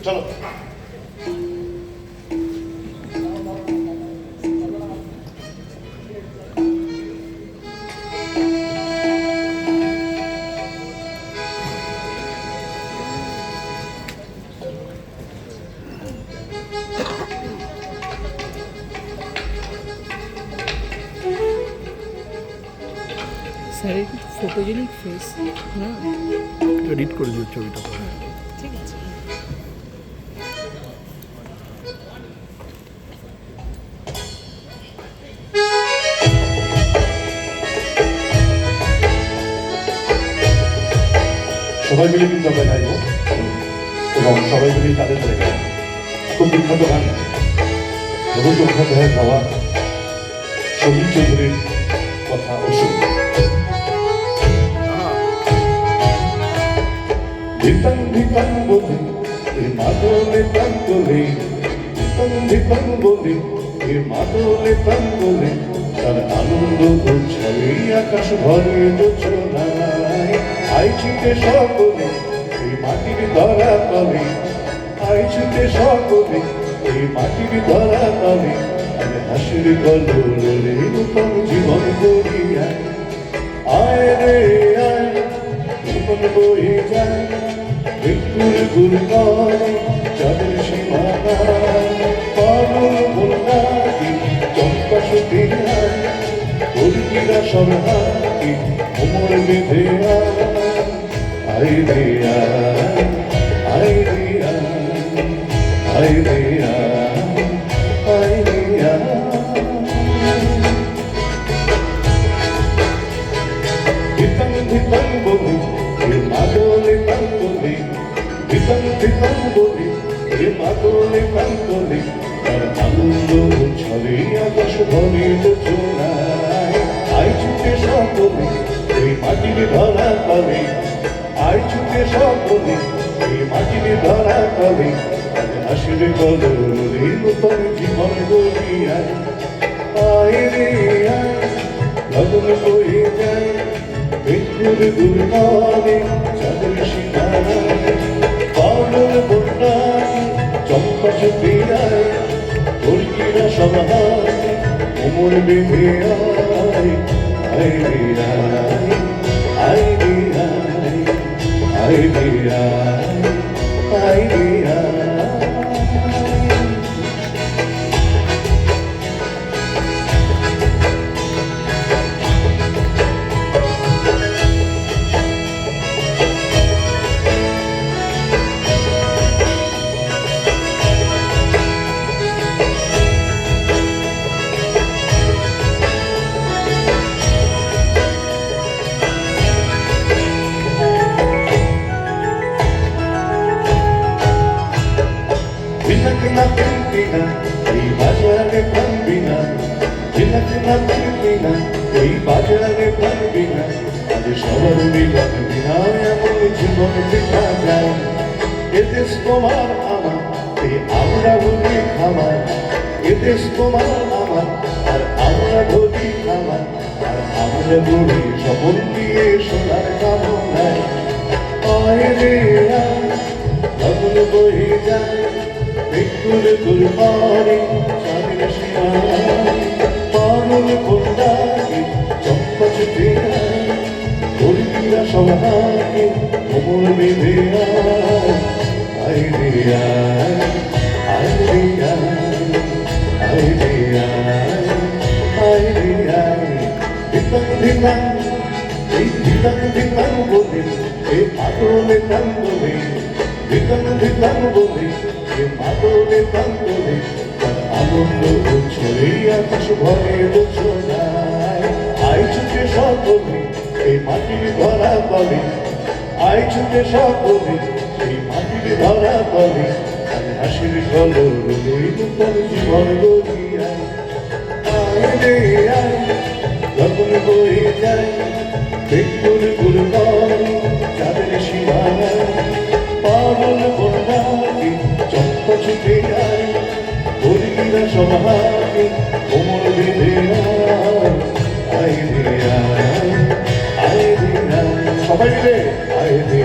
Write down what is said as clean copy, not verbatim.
চলো। স্যারের কিন্তু ফটোজেনিক ফেস না, এডিট করে দিও ছবিটা। ঠিক আছে। সবাই মিলে কিন্তু আমরা গাইব এবং সবাই মিলে তাদের ধরে গাইব। খুব বিখ্যাত গান, রবীন্দ্রনাথ হয়ে গাওয়া সন্দীপ চৌধুরীর কথা ও সুর। ধিতাং ধিতাং বলে এ মাদলে প্রান্তরে, ধিতাং ধিতাং বলে এ মাদলে প্রান্তরে, তার আনন্দ উৎসবে আকাশ ভরে যোচনায়। আই ছুটে সকলে এই মাটির ধরা তলে, আই ছুটে সকলে এই মাটির ধরা তলে, আরে হাসির কলরে নূতন জীবন গড়িয়া। আয় রে আয় জীবন বয়ে যায়, মৃত্যুর গুল করে চাঁদের সীমানায়। পাগল বন্যাকে চম্পা সুতিরায়, কর্মীরা সব হাতে কোমর বেঁধে আয় রে আয়, আয় রে আয়, আয় রে আয়, আয় রে আয়। ধিতাং ধিতাং বলে এ মাদলে প্রান্তরে, ধিতাং ধিতাং বলে এ মাদলে প্রান্তরে, তার আনন্দ উৎসবে আকাশ ভরে যোচনায়। আই ছুটে সকলে এই মাটির ধরা তলে, আই ছুটে সকলে এই মাটির ধরা তলে, আজ হাসির কলরে নূতন জীবন গড়িয়ায়। আয় রে আয় গগন বয়ে যায়, মৃত্যুর দূর করে চাঁদের সীমানায়। পাগল বন্যায় চম্পা সুতিরায়, কর্মীরা সব হাতে কোমর বেঁধে আয়। আয় রে আয়, আয় রে আয়, আয় রে আয়, আয় রে আয়। ঝিনকনা পিলপিনা এই বাজারে প্রাণবিনা, ঝিনকনা পিলপিনা এই বাজারে প্রাণবিনা, আজ সবার মিলন বিনা এমন জীবন দেখা যায়। এ দেশ তোমার আমার, এ আমরা বলি খামার, এ দেশ তোমার আমার, আর আমরা বলি খামার, আর আমরা বলি সপন দিয়ে সোনার কামনায়। আয় রে আয় গগন বয়ে যায়, মৃত্যুর দূর করে চাঁদের সীমানায়। পাগল বন্যাকে চম্পা সুতিরায়, কর্মীরা সব হাতে কোমর বেঁধে আয়। আয় রে আয়, আয় রে আয়, আয় রে আয়, আয় রে আয়। ধিতাং ধিতাং এই ধিতাং ধিতাং বলে এ পাগলে প্রান্তরে, ধিতাং ধিতাং বলে এ মাদলে প্রান্তরে, তার আনন্দ উৎসবে আকাশ ভরে যোচনায়। আই ছুটে সকলে এই মাটির ধরা তলে, আই ছুটে সকলে এই মাটির ধরা তলে, আজ হাসির কলরে নূতন জীবন গড়িয়ায়। আয় রে আয় গগন বয়ে যায়, মৃত্যুর গুল করে চাঁদের সীমানায়। পাগল বন্যাকে চম্পা সুতিরায়, কর্মীরা সব হাতে কোমর বেঁধে আয় রে আয়, আয় রে আয়, সবাই মিলে আয় রে